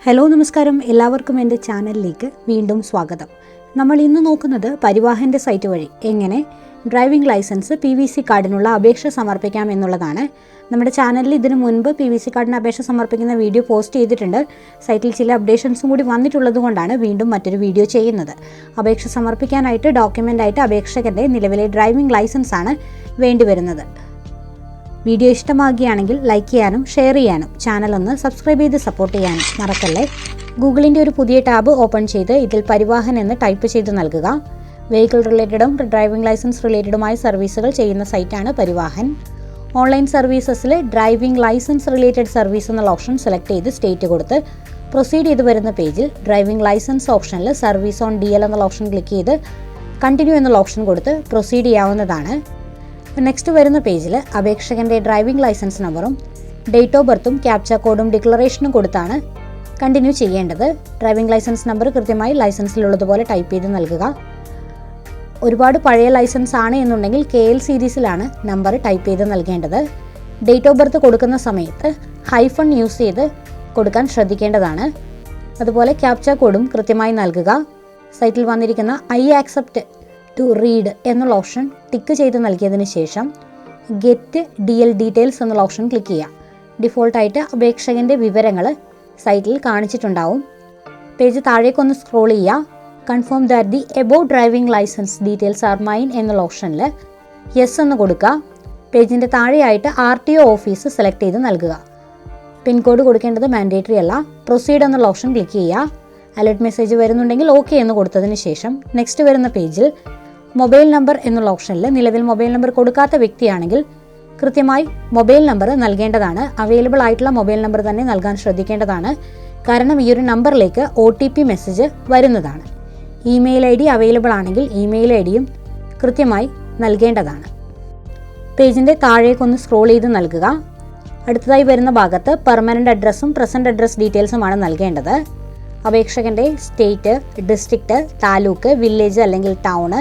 Hello നമസ്കാരം, എല്ലാവർക്കും എൻ്റെ ചാനലിലേക്ക് വീണ്ടും സ്വാഗതം. നമ്മൾ ഇന്ന് നോക്കുന്നത് പരിവാഹൻ്റെ സൈറ്റ് വഴി എങ്ങനെ ഡ്രൈവിംഗ് ലൈസൻസ് PVC കാർഡിനുള്ള അപേക്ഷ സമർപ്പിക്കാം എന്നുള്ളതാണ്. നമ്മുടെ ചാനലിൽ ഇതിനു മുൻപ് PVC കാർഡിന് അപേക്ഷ സമർപ്പിക്കുന്ന വീഡിയോ പോസ്റ്റ് ചെയ്തിട്ടുണ്ട്. സൈറ്റിൽ ചില അപ്ഡേഷൻസും കൂടി വന്നിട്ടുള്ളത് കൊണ്ടാണ് വീണ്ടും മറ്റൊരു വീഡിയോ ചെയ്യുന്നത്. അപേക്ഷ സമർപ്പിക്കാനായിട്ട് ഡോക്യുമെൻ്റായിട്ട് അപേക്ഷകൻ്റെ നിലവിലെ ഡ്രൈവിംഗ് ലൈസൻസ് ആണ് വേണ്ടിവരുന്നത്. വീഡിയോ ഇഷ്ടമാകുകയാണെങ്കിൽ ലൈക്ക് ചെയ്യാനും ഷെയർ ചെയ്യാനും ചാനൽ ഒന്ന് സബ്സ്ക്രൈബ് ചെയ്ത് സപ്പോർട്ട് ചെയ്യാനും മറക്കല്ലേ. ഗൂഗിളിൻ്റെ ഒരു പുതിയ ടാബ് ഓപ്പൺ ചെയ്ത് ഇതിൽ പരിവാഹൻ എന്ന് ടൈപ്പ് ചെയ്ത് നൽകുക. വെഹിക്കിൾ റിലേറ്റഡും ഡ്രൈവിംഗ് ലൈസൻസ് റിലേറ്റഡുമായ സർവീസുകൾ ചെയ്യുന്ന സൈറ്റാണ് പരിവാഹൻ. ഓൺലൈൻ സർവീസസിൽ ഡ്രൈവിംഗ് ലൈസൻസ് റിലേറ്റഡ് സർവീസ് എന്നുള്ള ഓപ്ഷൻ സെലക്ട് ചെയ്ത് സ്റ്റേറ്റ് കൊടുത്ത് പ്രൊസീഡ് ചെയ്ത് വരുന്ന പേജിൽ ഡ്രൈവിംഗ് ലൈസൻസ് ഓപ്ഷനിൽ സർവീസ് ഓൺ DL എന്നുള്ള ഓപ്ഷൻ ക്ലിക്ക് ചെയ്ത് കണ്ടിന്യൂ എന്നുള്ള ഓപ്ഷൻ കൊടുത്ത് പ്രൊസീഡ് ചെയ്യാവുന്നതാണ്. നെക്സ്റ്റ് വരുന്ന പേജിൽ അപേക്ഷകൻ്റെ ഡ്രൈവിംഗ് ലൈസൻസ് നമ്പറും ഡേറ്റ് ഓഫ് ബർത്തും ക്യാപ്ച കോഡും ഡിക്ലറേഷനും കൊടുത്താണ് കണ്ടിന്യൂ ചെയ്യേണ്ടത്. ഡ്രൈവിംഗ് ലൈസൻസ് നമ്പർ കൃത്യമായി ലൈസൻസിലുള്ളതുപോലെ ടൈപ്പ് ചെയ്ത് നൽകുക. ഒരുപാട് പഴയ ലൈസൻസ് ആണ് എന്നുണ്ടെങ്കിൽ KL സീരീസിലാണ് നമ്പർ ടൈപ്പ് ചെയ്ത് നൽകേണ്ടത്. ഡേറ്റ് ഓഫ് ബർത്ത് കൊടുക്കുന്ന സമയത്ത് ഹൈഫൺ യൂസ് ചെയ്ത് കൊടുക്കാൻ ശ്രദ്ധിക്കേണ്ടതാണ്. അതുപോലെ ക്യാപ്ച കോഡും കൃത്യമായി നൽകുക. സൈറ്റിൽ വന്നിരിക്കുന്ന ഐ ആക്സെപ്റ്റ് ടു റീഡ് എന്നുള്ള ഓപ്ഷൻ ടിക്ക് ചെയ്ത് നൽകിയതിന് ശേഷം ഗെറ്റ് DL ഡീറ്റെയിൽസ് എന്നുള്ള ഓപ്ഷൻ ക്ലിക്ക് ചെയ്യുക. ഡിഫോൾട്ടായിട്ട് അപേക്ഷകൻ്റെ വിവരങ്ങൾ സൈറ്റിൽ കാണിച്ചിട്ടുണ്ടാവും. പേജ് താഴേക്കൊന്ന് സ്ക്രോൾ ചെയ്യുക. Confirm that the above driving licence details are mine എന്നുള്ള ഓപ്ഷനിൽ യെസ് എന്ന് കൊടുക്കുക. പേജിൻ്റെ താഴെയായിട്ട് RTO ഓഫീസ് സെലക്ട് ചെയ്ത് നൽകുക. പിൻകോഡ് കൊടുക്കേണ്ടത് മാൻഡേറ്ററി അല്ല. പ്രൊസീഡ് എന്നുള്ള ഓപ്ഷൻ ക്ലിക്ക് ചെയ്യുക. അലേർട്ട് മെസ്സേജ് വരുന്നുണ്ടെങ്കിൽ ഓക്കെ എന്ന് കൊടുത്തതിന് ശേഷം നെക്സ്റ്റ് വരുന്ന പേജിൽ മൊബൈൽ നമ്പർ എന്നുള്ള ഓപ്ഷനിൽ നിലവിൽ മൊബൈൽ നമ്പർ കൊടുക്കാത്ത വ്യക്തിയാണെങ്കിൽ കൃത്യമായി മൊബൈൽ നമ്പർ നൽകേണ്ടതാണ്. അവൈലബിൾ ആയിട്ടുള്ള മൊബൈൽ നമ്പർ തന്നെ നൽകാൻ ശ്രദ്ധിക്കേണ്ടതാണ്. കാരണം ഈ ഒരു നമ്പറിലേക്ക് OTP മെസ്സേജ് വരുന്നതാണ്. ഇമെയിൽ ID അവൈലബിൾ ആണെങ്കിൽ ഇമെയിൽ IDയും കൃത്യമായി നൽകേണ്ടതാണ്. പേജിൻ്റെ താഴേക്കൊന്ന് സ്ക്രോൾ ചെയ്ത് നൽകുക. അടുത്തതായി വരുന്ന ഭാഗത്ത് പെർമനൻ്റ് അഡ്രസ്സും പ്രസൻറ്റ് അഡ്രസ് ഡീറ്റെയിൽസുമാണ് നൽകേണ്ടത്. അപേക്ഷകൻ്റെ സ്റ്റേറ്റ്, ഡിസ്ട്രിക്റ്റ്, താലൂക്ക്, വില്ലേജ് അല്ലെങ്കിൽ ടൗണ്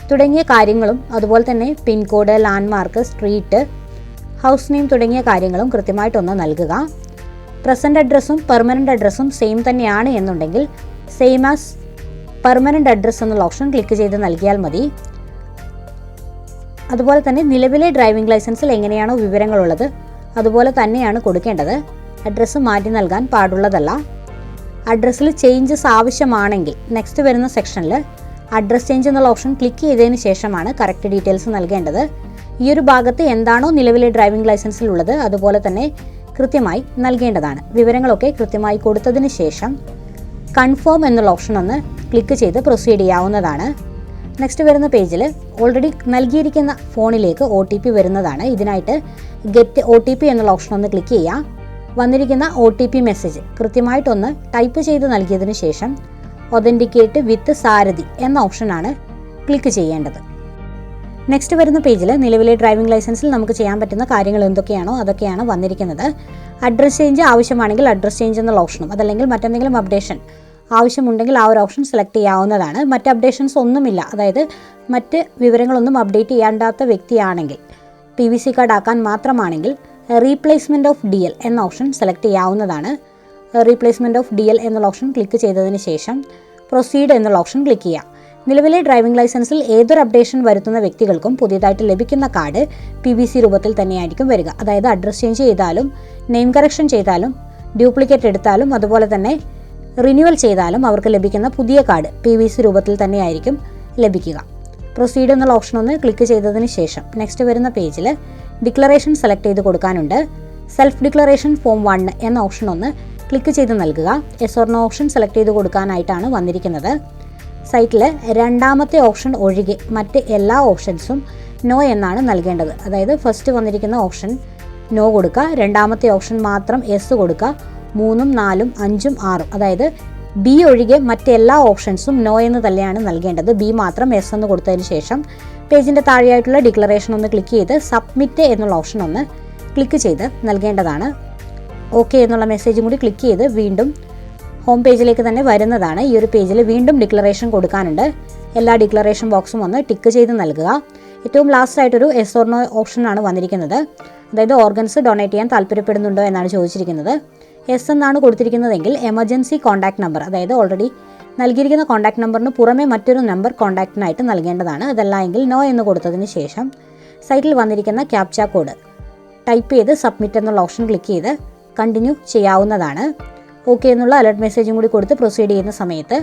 തുടങ്ങിയ കാര്യങ്ങളും അതുപോലെ തന്നെ pin code, landmark, street, house name തുടങ്ങിയ കാര്യങ്ങളും കൃത്യമായിട്ടൊന്ന് നൽകുക. പ്രസൻറ്റ് അഡ്രസ്സും പെർമനൻ്റ് അഡ്രസ്സും സെയിം തന്നെയാണ് എന്നുണ്ടെങ്കിൽ സെയിം ആസ് പെർമനൻ്റ് അഡ്രസ്സ് എന്നുള്ള ഓപ്ഷൻ ക്ലിക്ക് ചെയ്ത് നൽകിയാൽ മതി. അതുപോലെ തന്നെ നിലവിലെ ഡ്രൈവിംഗ് ലൈസൻസിൽ എങ്ങനെയാണോ വിവരങ്ങളുള്ളത് അതുപോലെ തന്നെയാണ് കൊടുക്കേണ്ടത്. അഡ്രസ്സ് മാറ്റി നൽകാൻ പാടുള്ളതല്ല. അഡ്രസ്സിൽ ചേഞ്ചസ് ആവശ്യമാണെങ്കിൽ നെക്സ്റ്റ് വരുന്ന സെക്ഷനിൽ അഡ്രസ് ചേഞ്ച് എന്നുള്ള ഓപ്ഷൻ ക്ലിക്ക് ചെയ്തതിന് ശേഷമാണ് കറക്റ്റ് ഡീറ്റെയിൽസ് നൽകേണ്ടത്. ഈ ഒരു ഭാഗത്ത് എന്താണോ നിലവിലെ ഡ്രൈവിംഗ് ലൈസൻസിലുള്ളത് അതുപോലെ തന്നെ കൃത്യമായി നൽകേണ്ടതാണ്. വിവരങ്ങളൊക്കെ കൃത്യമായി കൊടുത്തതിന് ശേഷം കൺഫേം എന്നുള്ള ഓപ്ഷൻ ഒന്ന് ക്ലിക്ക് ചെയ്ത് പ്രൊസീഡ് ചെയ്യാവുന്നതാണ്. നെക്സ്റ്റ് വരുന്ന പേജിൽ ഓൾറെഡി നൽകിയിരിക്കുന്ന ഫോണിലേക്ക് OTP വരുന്നതാണ്. ഇതിനായിട്ട് ഗെറ്റ് OTP എന്നുള്ള ഓപ്ഷൻ ഒന്ന് ക്ലിക്ക് ചെയ്യുക. വന്നിരിക്കുന്ന OTP മെസ്സേജ് കൃത്യമായിട്ടൊന്ന് ടൈപ്പ് ചെയ്ത് നൽകിയതിന് ശേഷം ഒതൻറ്റിക്കേറ്റ് വിത്ത് സാരഥി എന്ന ഓപ്ഷനാണ് ക്ലിക്ക് ചെയ്യേണ്ടത്. നെക്സ്റ്റ് വരുന്ന പേജിൽ നിലവിലെ ഡ്രൈവിംഗ് ലൈസൻസിൽ നമുക്ക് ചെയ്യാൻ പറ്റുന്ന കാര്യങ്ങൾ എന്തൊക്കെയാണോ അതൊക്കെയാണ് വന്നിരിക്കുന്നത്. അഡ്രസ് ചേഞ്ച് ആവശ്യമാണെങ്കിൽ അഡ്രസ് ചേഞ്ച് എന്നുള്ള ഓപ്ഷനും അതല്ലെങ്കിൽ മറ്റെന്തെങ്കിലും അപ്ഡേഷൻ ആവശ്യമുണ്ടെങ്കിൽ ആ ഒരു ഓപ്ഷൻ സെലക്ട് ചെയ്യാവുന്നതാണ്. മറ്റ് അപ്ഡേഷൻസ് ഒന്നുമില്ല, അതായത് മറ്റ് വിവരങ്ങളൊന്നും അപ്ഡേറ്റ് ചെയ്യാണ്ടാത്ത വ്യക്തിയാണെങ്കിൽ PVC കാർഡ് ആക്കാൻ മാത്രമാണെങ്കിൽ റീപ്ലേസ്മെൻറ്റ് ഓഫ് DL എന്ന ഓപ്ഷൻ സെലക്ട് ചെയ്യാവുന്നതാണ്. റീപ്ലേസ്മെൻറ്റ് ഓഫ് DL എന്നുള്ള ഓപ്ഷൻ ക്ലിക്ക് ചെയ്തതിന് ശേഷം പ്രൊസീഡ് എന്നുള്ള ഓപ്ഷൻ ക്ലിക്ക് ചെയ്യാം. നിലവിലെ ഡ്രൈവിംഗ് ലൈസൻസിൽ ഏതൊരു അപ്ഡേഷൻ വരുത്തുന്ന വ്യക്തികൾക്കും പുതിയതായിട്ട് ലഭിക്കുന്ന കാർഡ് PVC രൂപത്തിൽ തന്നെയായിരിക്കും വരിക. അതായത് അഡ്രസ് ചേഞ്ച് ചെയ്താലും നെയിം കറക്ഷൻ ചെയ്താലും ഡ്യൂപ്ലിക്കേറ്റ് എടുത്താലും അതുപോലെ തന്നെ റിന്യൂവൽ ചെയ്താലും അവർക്ക് ലഭിക്കുന്ന പുതിയ കാർഡ് PVC രൂപത്തിൽ തന്നെയായിരിക്കും ലഭിക്കുക. പ്രൊസീഡ് എന്നുള്ള ഓപ്ഷൻ ഒന്ന് ക്ലിക്ക് ചെയ്തതിന് ശേഷം നെക്സ്റ്റ് വരുന്ന പേജിൽ ഡിക്ലറേഷൻ സെലക്ട് ചെയ്ത് കൊടുക്കാനുണ്ട്. സെൽഫ് ഡിക്ലറേഷൻ ഫോം 1 എന്ന ഓപ്ഷൻ ഒന്ന് ക്ലിക്ക് ചെയ്ത് നൽകുക. Yes or no option select ചെയ്ത് കൊടുക്കാനായിട്ടാണ് വന്നിരിക്കുന്നത്. സൈറ്റിൽ രണ്ടാമത്തെ ഓപ്ഷൻ ഒഴികെ മറ്റ് എല്ലാ ഓപ്ഷൻസും നോ എന്നാണ് നൽകേണ്ടത്. അതായത് ഫസ്റ്റ് വന്നിരിക്കുന്ന ഓപ്ഷൻ നോ കൊടുക്കുക, രണ്ടാമത്തെ ഓപ്ഷൻ മാത്രം യെസ് കൊടുക്കുക, 3, 4, 5, 6 അതായത് B ഒഴികെ മറ്റെല്ലാ ഓപ്ഷൻസും നോ എന്ന് തന്നെയാണ് നൽകേണ്ടത്. B മാത്രം യെസ് എന്ന് കൊടുത്തതിന് ശേഷം പേജിൻ്റെ താഴെയായിട്ടുള്ള ഡിക്ലറേഷൻ ഒന്ന് ക്ലിക്ക് ചെയ്ത് സബ്മിറ്റ് എന്നുള്ള ഓപ്ഷൻ ഒന്ന് ക്ലിക്ക് ചെയ്ത് നൽകേണ്ടതാണ്. ഓക്കെ എന്നുള്ള മെസ്സേജും കൂടി ക്ലിക്ക് ചെയ്ത് വീണ്ടും ഹോം പേജിലേക്ക് തന്നെ വരുന്നതാണ്. ഈ ഒരു പേജിൽ വീണ്ടും ഡിക്ലറേഷൻ കൊടുക്കാനുണ്ട്. എല്ലാ ഡിക്ലറേഷൻ ബോക്സും ഒന്ന് ടിക്ക് ചെയ്ത് നൽകുക. ഏറ്റവും ലാസ്റ്റ് ആയിട്ടൊരു യെസ് ഓർ നോ ഓപ്ഷനാണ് വന്നിരിക്കുന്നത്. അതായത് ഓർഗൻസ് ഡൊണേറ്റ് ചെയ്യാൻ താല്പര്യപ്പെടുന്നുണ്ടോ എന്നാണ് ചോദിച്ചിരിക്കുന്നത്. എസ് എന്നാണ് കൊടുത്തിരിക്കുന്നതെങ്കിൽ എമർജൻസി കോൺടാക്ട് നമ്പർ, അതായത് ഓൾറെഡി നൽകിയിരിക്കുന്ന കോൺടാക്ട് നമ്പറിന് പുറമെ മറ്റൊരു നമ്പർ കോൺടാക്റ്റിനായിട്ട് നൽകേണ്ടതാണ്. അതല്ല എങ്കിൽ നോ എന്ന് കൊടുത്തതിന് ശേഷം സൈറ്റിൽ വന്നിരിക്കുന്ന ക്യാപ്ച കോഡ് ടൈപ്പ് ചെയ്ത് സബ്മിറ്റ് എന്നുള്ള ഓപ്ഷൻ ക്ലിക്ക് ചെയ്ത് കണ്ടിന്യൂ ചെയ്യാവുന്നതാണ്. ഓക്കെ എന്നുള്ള അലർട്ട് മെസ്സേജും കൂടി കൊടുത്ത് പ്രൊസീഡ് ചെയ്യുന്ന സമയത്ത്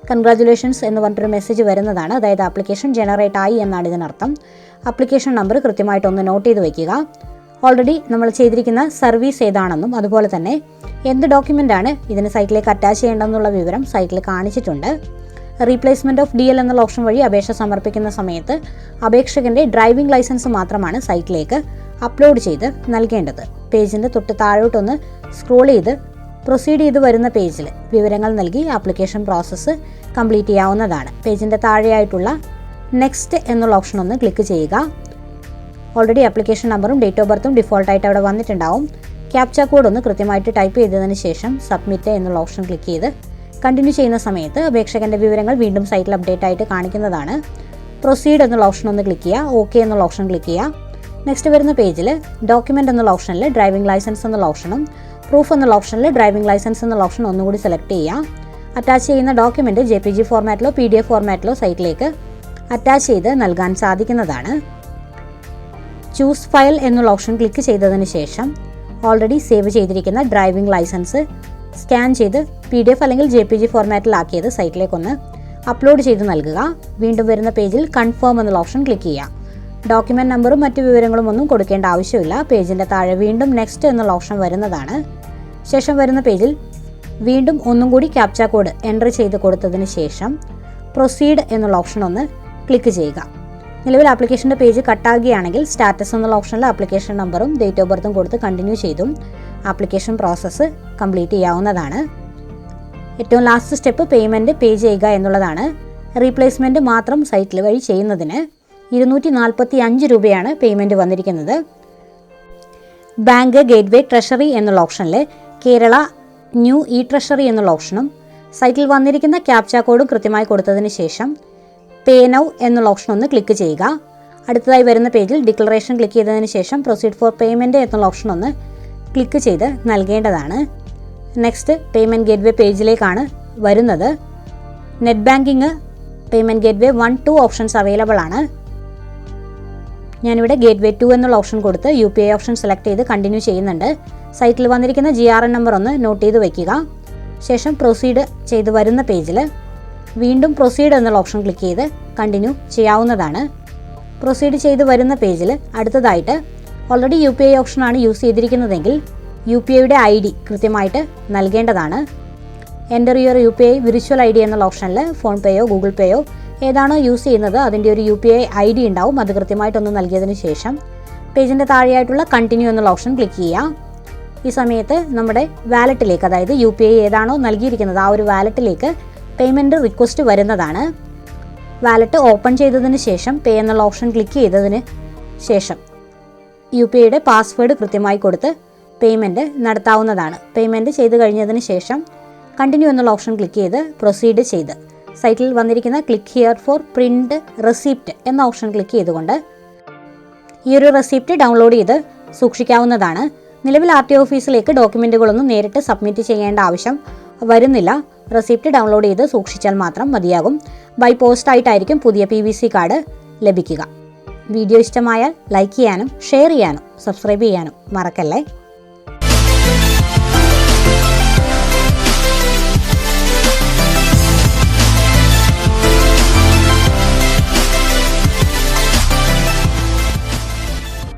കൺഗ്രാജുലേഷൻസ് എന്ന് പറഞ്ഞിട്ടൊരു മെസ്സേജ് വരുന്നതാണ്. അതായത് ആപ്ലിക്കേഷൻ ജനറേറ്റ് ആയി എന്നാണ് ഇതിനർത്ഥം. ആപ്ലിക്കേഷൻ നമ്പർ കൃത്യമായിട്ടൊന്ന് നോട്ട് ചെയ്ത് വയ്ക്കുക. ഓൾറെഡി നമ്മൾ ചെയ്തിരിക്കുന്ന സർവീസ് ഏതാണെന്നും അതുപോലെ തന്നെ എന്ത് ഡോക്യുമെൻ്റാണ് ഇതിന് സൈറ്റിലേക്ക് അറ്റാച്ച് ചെയ്യേണ്ടതെന്നുള്ള വിവരം സൈറ്റിൽ കാണിച്ചിട്ടുണ്ട്. റീപ്ലേസ്മെൻറ്റ് ഓഫ് DL എന്നുള്ള ഓപ്ഷൻ വഴി അപേക്ഷ സമർപ്പിക്കുന്ന സമയത്ത് അപേക്ഷകൻ്റെ ഡ്രൈവിംഗ് ലൈസൻസ് മാത്രമാണ് സൈറ്റിലേക്ക് അപ്ലോഡ് ചെയ്ത് നൽകേണ്ടത്. പേജിൻ്റെ തൊട്ട് താഴോട്ടൊന്ന് സ്ക്രോൾ ചെയ്ത് പ്രൊസീഡ് ചെയ്ത് വരുന്ന പേജിൽ വിവരങ്ങൾ നൽകി ആപ്ലിക്കേഷൻ പ്രോസസ്സ് കംപ്ലീറ്റ് ചെയ്യാവുന്നതാണ്. പേജിൻ്റെ താഴെയായിട്ടുള്ള നെക്സ്റ്റ് എന്നുള്ള ഓപ്ഷൻ ഒന്ന് ക്ലിക്ക് ചെയ്യുക. ഓൾറെഡി ആപ്ലിക്കേഷൻ നമ്പറും ഡേറ്റ് ഓഫ് ബർത്തും ഡിഫോൾട്ടായിട്ട് അവിടെ വന്നിട്ടുണ്ടാവും. ക്യാപ്ച കോഡ് ഒന്ന് കൃത്യമായിട്ട് ടൈപ്പ് ചെയ്തതിന് ശേഷം സബ്മിറ്റ് എന്നുള്ള ഓപ്ഷൻ ക്ലിക്ക് ചെയ്ത് കണ്ടിന്യൂ ചെയ്യുന്ന സമയത്ത് അപേക്ഷകൻ്റെ വിവരങ്ങൾ വീണ്ടും സൈറ്റിൽ അപ്ഡേറ്റ് ആയിട്ട് കാണിക്കുന്നതാണ്. പ്രൊസീഡ് എന്നുള്ള ഓപ്ഷൻ ഒന്ന് ക്ലിക്ക് ചെയ്യുക. ഓക്കെ എന്നുള്ള ഓപ്ഷൻ ക്ലിക്ക് ചെയ്യുക. നെക്സ്റ്റ് വരുന്ന പേജിൽ ഡോക്യുമെൻ്റ് എന്നുള്ള ഓപ്ഷനിൽ ഡ്രൈവിംഗ് ലൈസൻസ് എന്നുള്ള ഓപ്ഷനും പ്രൂഫ് എന്നുള്ള ഓപ്ഷനിൽ ഡ്രൈവിംഗ് ലൈസൻസ് എന്നുള്ള ഓപ്ഷൻ ഒന്നുകൂടി സെലക്ട് ചെയ്യുക. അറ്റാച്ച് ചെയ്യുന്ന ഡോക്യുമെൻറ്റ് JPG ഫോർമാറ്റിലോ PDF ഫോർമാറ്റിലോ സൈറ്റിലേക്ക് അറ്റാച്ച് ചെയ്ത് നൽകാൻ സാധിക്കുന്നതാണ്. ചൂസ് ഫയൽ എന്നുള്ള ഓപ്ഷൻ ക്ലിക്ക് ചെയ്തതിന് ശേഷം ഓൾറെഡി സേവ് ചെയ്തിരിക്കുന്ന ഡ്രൈവിംഗ് ലൈസൻസ് സ്കാൻ ചെയ്ത് PDF അല്ലെങ്കിൽ JPG ഫോർമാറ്റിലാക്കിയത് സൈറ്റിലേക്കൊന്ന് അപ്ലോഡ് ചെയ്ത് നൽകുക. വീണ്ടും വരുന്ന പേജിൽ കൺഫേം എന്നുള്ള ഓപ്ഷൻ ക്ലിക്ക് ചെയ്യുക. ഡോക്യുമെൻറ്റ് നമ്പറും മറ്റു വിവരങ്ങളും ഒന്നും കൊടുക്കേണ്ട ആവശ്യമില്ല. പേജിൻ്റെ താഴെ വീണ്ടും നെക്സ്റ്റ് എന്നുള്ള ഓപ്ഷൻ വരുന്നതാണ്. ശേഷം വരുന്ന പേജിൽ വീണ്ടും ഒന്നും കൂടി ക്യാപ്ച കോഡ് എൻ്റർ ചെയ്ത് കൊടുത്തതിന് ശേഷം പ്രൊസീഡ് എന്നുള്ള ഓപ്ഷൻ ഒന്ന് ക്ലിക്ക് ചെയ്യുക. നിലവിൽ ആപ്ലിക്കേഷൻ്റെ പേജ് കട്ടാകുകയാണെങ്കിൽ സ്റ്റാറ്റസ് എന്നുള്ള ഓപ്ഷനിൽ ആപ്ലിക്കേഷൻ നമ്പറും ഡേറ്റ് ഓഫ് ബർത്തും കൊടുത്ത് കണ്ടിന്യൂ ചെയ്തും ആപ്ലിക്കേഷൻ പ്രോസസ്സ് കംപ്ലീറ്റ് ചെയ്യാവുന്നതാണ്. ഏറ്റവും ലാസ്റ്റ് സ്റ്റെപ്പ് പേയ്മെൻറ്റ് പേ ചെയ്യുക എന്നുള്ളതാണ്. റീപ്ലേസ്മെൻറ്റ് മാത്രം സൈറ്റിൽ വഴി ചെയ്യുന്നതിന് 245 രൂപയാണ് പേയ്മെൻറ്റ് വന്നിരിക്കുന്നത്. ബാങ്ക്, ഗേറ്റ്വേ, ട്രഷറി എന്നുള്ള ഓപ്ഷനിൽ കേരള ന്യൂ ഇ ട്രഷറി എന്നുള്ള ഓപ്ഷനും സൈറ്റിൽ വന്നിരിക്കുന്ന ക്യാപ്ച കോഡും കൃത്യമായി കൊടുത്തതിന് ശേഷം പേ നൗ എന്നുള്ള ഓപ്ഷൻ ഒന്ന് ക്ലിക്ക് ചെയ്യുക. അടുത്തതായി വരുന്ന പേജിൽ ഡിക്ലറേഷൻ ക്ലിക്ക് ചെയ്തതിന് ശേഷം പ്രൊസീഡ് ഫോർ പേയ്മെൻറ്റ് എന്നുള്ള ഓപ്ഷൻ ഒന്ന് ക്ലിക്ക് ചെയ്ത് നൽകേണ്ടതാണ്. നെക്സ്റ്റ് പേയ്മെൻറ്റ് ഗേറ്റ്വേ പേജിലേക്കാണ് വരുന്നത്. Net banking, payment gateway 1, 2 options available ആണ്. ഞാനിവിടെ ഗേറ്റ്വേ 2 എന്നുള്ള ഓപ്ഷൻ കൊടുത്ത് UPI ഓപ്ഷൻ സെലക്ട് ചെയ്ത് കണ്ടിന്യൂ ചെയ്യുന്നുണ്ട്. സൈറ്റിൽ വന്നിരിക്കുന്ന GRN നമ്പർ ഒന്ന് നോട്ട് ചെയ്ത് വയ്ക്കുക. ശേഷം പ്രൊസീഡ് ചെയ്ത് വരുന്ന പേജിൽ വീണ്ടും പ്രൊസീഡ് എന്നുള്ള ഓപ്ഷൻ ക്ലിക്ക് ചെയ്ത് കണ്ടിന്യൂ ചെയ്യാവുന്നതാണ്. പ്രൊസീഡ് ചെയ്ത് വരുന്ന പേജിൽ അടുത്തതായിട്ട് ഓൾറെഡി UPI ഓപ്ഷനാണ് യൂസ് ചെയ്തിരിക്കുന്നതെങ്കിൽ UPIയുടെ ID കൃത്യമായിട്ട് നൽകേണ്ടതാണ്. Enter your UPI virtual ID എന്നുള്ള ഓപ്ഷനിൽ ഫോൺ പേയോ ഗൂഗിൾ പേയോ ഏതാണോ യൂസ് ചെയ്യുന്നത് അതിൻ്റെ ഒരു UPI ID ഉണ്ടാവും. അത് കൃത്യമായിട്ടൊന്ന് നൽകിയതിന് ശേഷം പേജിൻ്റെ താഴെയായിട്ടുള്ള കണ്ടിന്യൂ എന്നുള്ള ഓപ്ഷൻ ക്ലിക്ക് ചെയ്യുക. ഈ സമയത്ത് നമ്മുടെ വാലറ്റിലേക്ക്, അതായത് UPI ഏതാണോ നൽകിയിരിക്കുന്നത് ആ ഒരു വാലറ്റിലേക്ക് പേയ്മെൻറ്റ് റിക്വസ്റ്റ് വരുന്നതാണ്. വാലറ്റ് ഓപ്പൺ ചെയ്തതിന് ശേഷം പേ എന്നുള്ള ഓപ്ഷൻ ക്ലിക്ക് ചെയ്തതിന് ശേഷം UPIയുടെ പാസ്വേഡ് കൃത്യമായി കൊടുത്ത് പേയ്മെൻറ്റ് നടത്താവുന്നതാണ്. പേയ്മെൻറ്റ് ചെയ്ത് കഴിഞ്ഞതിന് ശേഷം കണ്ടിന്യൂ എന്നുള്ള ഓപ്ഷൻ ക്ലിക്ക് ചെയ്ത് പ്രൊസീഡ് ചെയ്ത് സൈറ്റിൽ വന്നിരിക്കുന്ന click here for print receipt എന്ന ഓപ്ഷൻ ക്ലിക്ക് ചെയ്തുകൊണ്ട് ഈ ഒരു റെസിപ്റ്റ് ഡൗൺലോഡ് ചെയ്ത് സൂക്ഷിക്കാവുന്നതാണ്. നിലവിൽ RTO ഓഫീസിലേക്ക് ഡോക്യുമെൻറ്റുകളൊന്നും നേരിട്ട് സബ്മിറ്റ് ചെയ്യേണ്ട ആവശ്യം വരുന്നില്ല. റെസിപ്റ്റ് ഡൗൺലോഡ് ചെയ്ത് സൂക്ഷിച്ചാൽ മാത്രം മതിയാകും. ബൈ പോസ്റ്റ് ആയിട്ടായിരിക്കും പുതിയ PVC കാർഡ് ലഭിക്കുക. വീഡിയോ ഇഷ്ടമായാൽ ലൈക്ക് ചെയ്യാനും ഷെയർ ചെയ്യാനും സബ്സ്ക്രൈബ് ചെയ്യാനും മറക്കല്ലേ.